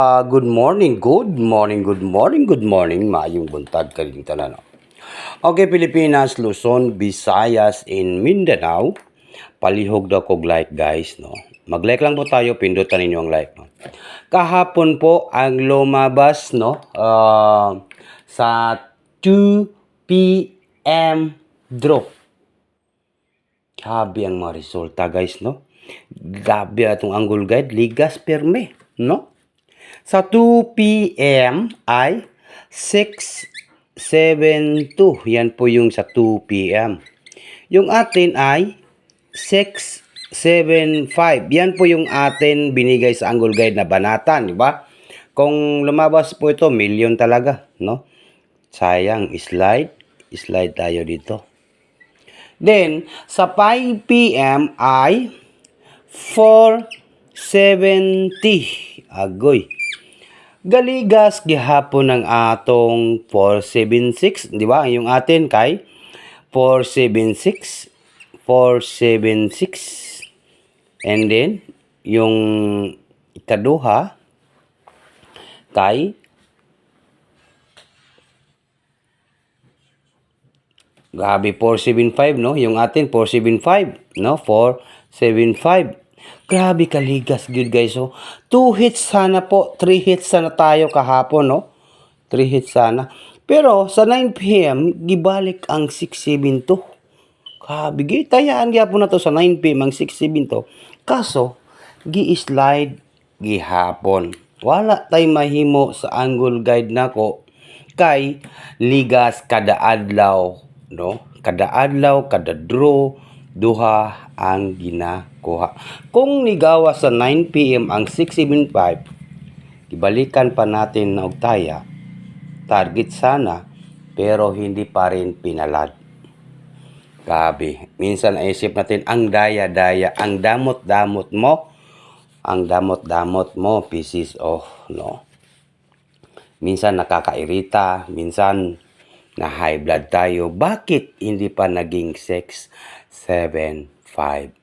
Good morning, good morning, good morning, good morning. Maayong buntag kaling tanan. Okay, Pilipinas, Luzon, Visayas, in Mindanao. Palihog daw kog like guys, no. Mag-like lang po tayo, pindutan ninyo ang like, no. Kahapon po ang lumabas, no, sa 2 p.m. draw. Grabe ang mga resulta guys, no. Grabe atong angle guide, ligas perme, no. Sa 2 p.m. ay 6:72. Yan po yung sa 2 p.m. Yung atin ay 6:75. Yan po yung atin binigay sa angle guide na banatan, di ba? Kung lumabas po ito, million talaga, no? Sayang, slide tayo dito. Then, sa 5 p.m. ay 4:70. Agoy. Galigas gihapon ng atong 476, di ba? Yung atin kay 476, 476. And then yung ikaduha kay grabe 475, no? Yung atin 475, no? 475. Grabe kaligas good guys. So 2 hits sana po, 3 hits sana tayo kahapon, no? 3 hits sana. Pero sa 9 p.m. gibalik ang 672. Grabe tayaan gyapon na to sa 9 p.m. ang 672. Kaso gi-slide gihapon. Wala tay mahimo sa angle guide nako kay ligas kada adlaw, no? Kada adlaw, kada draw, duha ang ginakuha. Kung nigawa sa 9 p.m. ang 675, ibalikan pa natin na taya. Target sana, pero hindi pa rin pinalad. Grabe. Minsan naisip natin, ang daya-daya, ang damot-damot mo, pieces of, no? Minsan nakakairita, minsan na high blood tayo. Bakit hindi pa naging 675?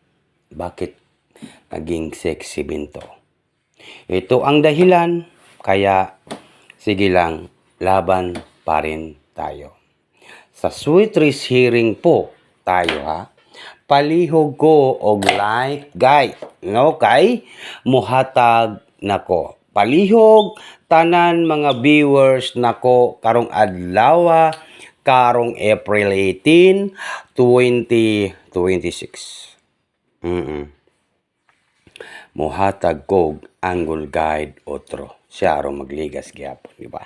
Bakit naging 6-7 to? Ito ang dahilan, kaya sige lang, laban pa rin tayo. Sa sweet risk hearing po tayo ha. Palihog ko og like guys, no kay muhatag nako. Palihog tanan mga viewers nako karong adlaw karong April 18, 2026. Muhatag kog angle guide otro. Siya aron magligas gyapon, di ba?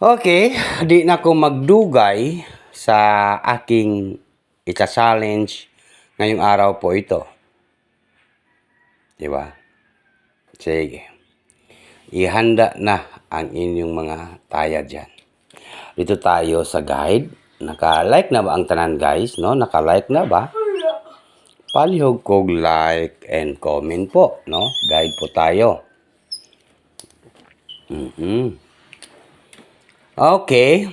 Okay, di na ko magdugay sa aking ita-challenge ngayong araw po ito. Di ba? Sige. Ihanda na ang inyong mga taya dyan. Dito tayo sa guide. Naka-like na ba ang tanan guys? No? Naka-like na ba? Palihog kog like and comment po. No? Guide po tayo. Okay.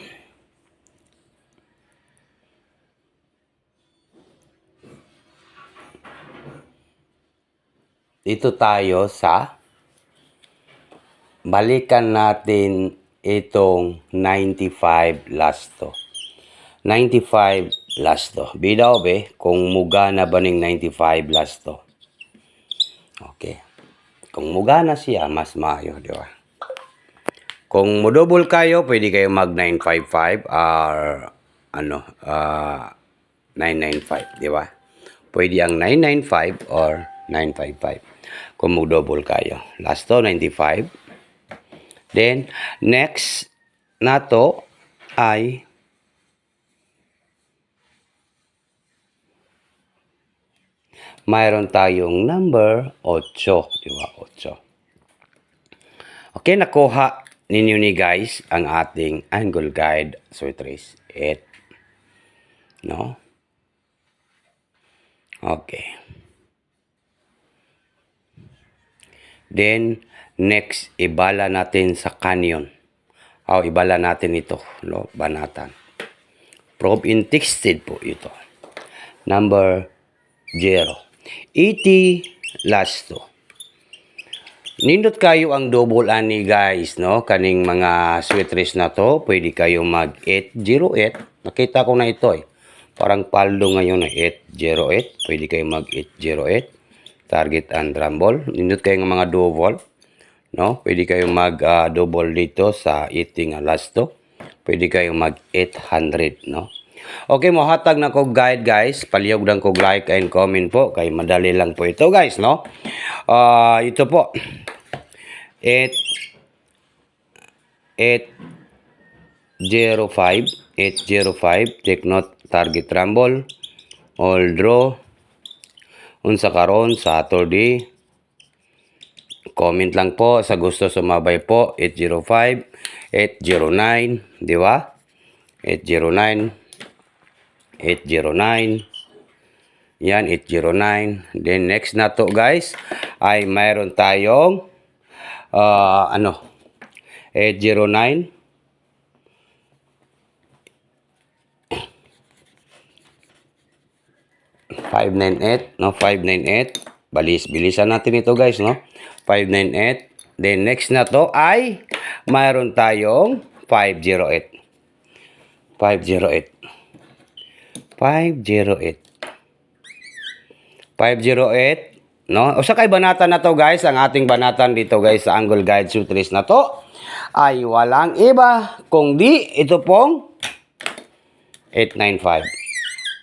Dito tayo sa balikan natin itong 95 last to. 95 last to. Bidaw be kung muga na ba ning 95 last to. Okay. Kung muga na siya, mas maayo, di ba? Kung mo-double kayo, pwede kayo mag 955 or 995, di ba? Pwede ang 995 or 955. Kung mo-double kayo. Last to, 95. Then, next na to ay mayroon tayong number 8. Di ba? 8. Okay, nakuha ninyo ni guys ang ating angle guide sweet race 8. No? Okay. Then, next, ibala natin sa canyon. Ibala natin ito, no? Banatan. Probe in texted po ito. Number 0. 80 last to. Nindot kayo ang double ani guys, no? Kaning mga sweet race na to, pwede kayo mag 808. Nakita ko na ito eh. Parang paldo ngayon na 808. Pwede kayo mag 808. Target and rumble. Nindot kayo ng mga double, no? Pwede kayo mag double dito sa eating last to. Pwede kayo mag 800, no? Okay, mohatag na ko guide guys. Palihog lang ko like and comment po. Kay madali lang po ito guys, no? Ito po. 805 take note target rumble all draw unsa karon Saturday. Comment lang po sa gusto sumabay po. 805 809, di ba? 809 yan, 809. Then next na to guys ay mayroon tayong 809 598, no? 598. Bilisan natin ito guys, no? 598. Then next na to ay mayroon tayong 508. 508. 508, no? O sa kay banatan na to guys, ang ating banatan dito guys sa Angle Guide Suitcase na to ay walang iba kundi ito pong 895.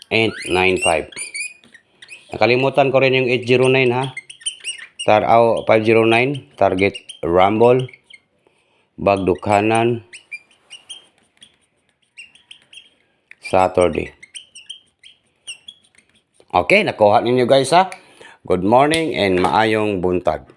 895. Nakalimutan ko rin yung 809 ha. 509 target rumble bagdukanan Saturday. Okay, nakuha ninyo guys ha. Good morning and maayong buntag.